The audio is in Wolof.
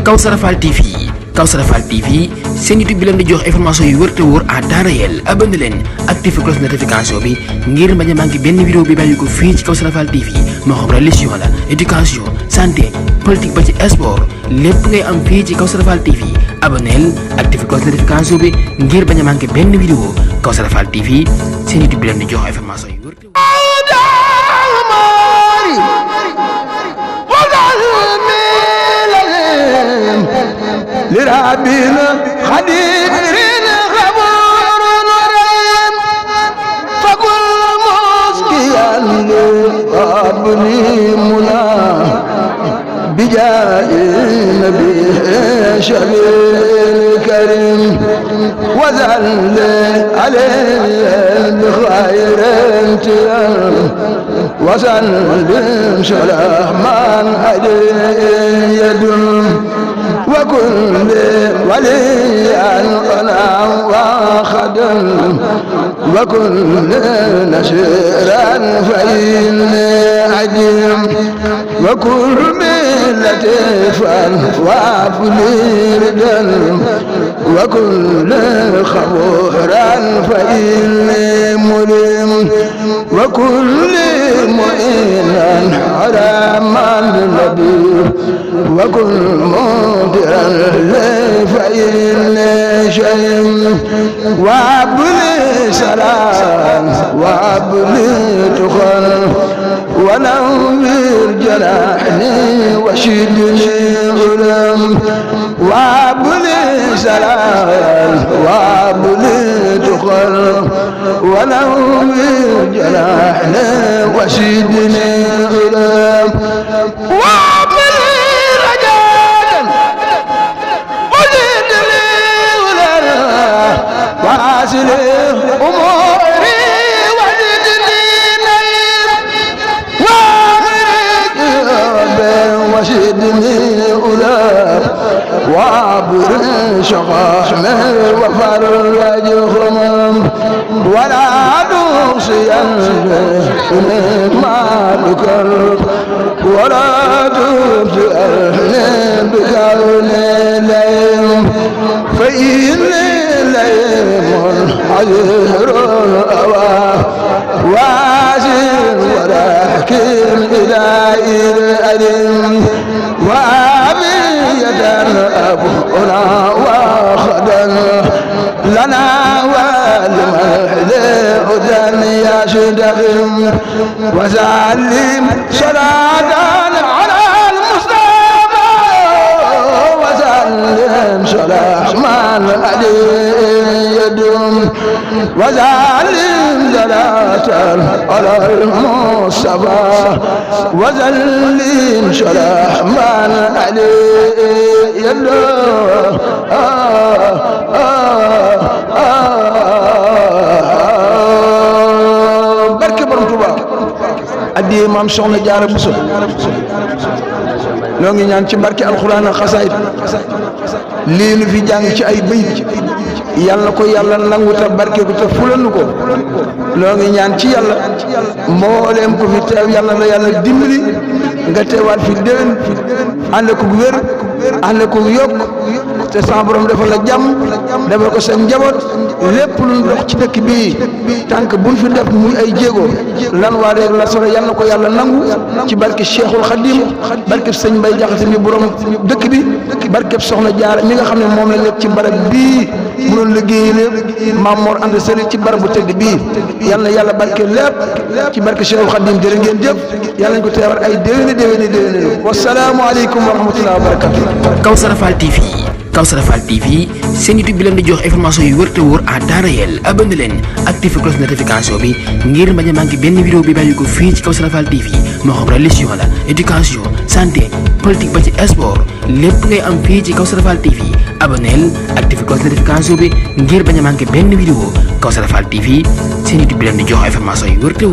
Kawsara Fall TV Kawsara Fall TV seen YouTube bi leen di jox information yu wër te wóor à temps réel. abonné leen activé cloche notification bi ngir bañ a manqué benn vidéo bi bàyyi ko fii ci Kawsara Fall TV moo xam religion la éducation santé politique ba ci sport lépp ngay am fii ci Kawsara Fall TV. abonneel activé cloche notification bi ngir bañ a manqué benn vidéo Kawsara Fall TV seen YouTube bi leen di jox information yu wër te wóor. لربنا خدير غفور رحيم فكل مسكيا لربني منا بجاه النبي شبير الكريم وزل عليه بخير انتيام وسلم سلاما عليه يدم وكل ولي أنا وخدم وكل نشيرا فإني عجيم وكل لطيفا وافلي ردا وكل خبورا فإني مليم وكل معينا على من النبي وكل مدرا فإني شيم وابلي سلام وابلي تخل ونوّر جناحني وشدني غلام وابلي سلام وابلي تخل ونوّر جناحني وشدني غلام واسلي أموري وزدني نعيم وشدني أولاد وعبر شقاحنا وفرج خمم ولا نوصيا ما ذكر ولا تبتئرني بكون ليم فإني حذر الأوى واسر ولكن إلهي الأليم وأبية أبونا وخدا لنا والمهل أذن يشدهم وسلم صلاة على المصطفى وسلم سلاما عليه وزعلم زلاة على المصطفى وزلم سلاما عليه يلو barke borom Tuuba addi maam Soxna Jaara Buso noo ngi ñaan ci barke alxuraan ak xasaayid lii nu fi jàng ci ay bayit yàlla ko yàlla nangu te barke ko te fulanu ko noo ngi ñaan ci yàlla mbooleem ko fi teew yàlla la yàlla dimbali nga teewaat fi déwén ànd ko wér ànd ko yokk te sa borom defal la jàmm defal ko seen njaboot lépp lu ñu dox ci dëkk bii tànk buñ fi def muy ay jéego lan waa rek la solo yàlla ko yàlla nangu ci barke Cheikhul Khadim barke sëñ Mbay Jaxate mi borom dëkk bi barke Soxna Jaara mi nga xam ne moom la nekk ci barab bii mu doon liggéey lépp Maam Mor Anta Sali ci barab bu tëdd bii yàlla na yàlla barke lépp ci barke Cheikhul Khadim jërë ngeen jëf yàlla nañ ko teewal ay déwéni wasalaamu aleykum wa rahmatullahi wa barakatuh. Kawsara Fall TV Kawsara Fall TV seen YouTube bi leen di jox information yu wër te wóor à temps réel. abonné leen activé cloche notification bi ngir bañ a manqué benn vidéo bi bàyyi ko fii ci Kawsara Fall TV moo xam religion la éducation santé politique ba ci sport lépp ngay am fii ci Kawsara Fall TV. abonneel activé cloche notification bi ngir bañ a manqué benn vidéo Kawsara Fall TV seen YouTube bi leen di jox information yu wër te wóor.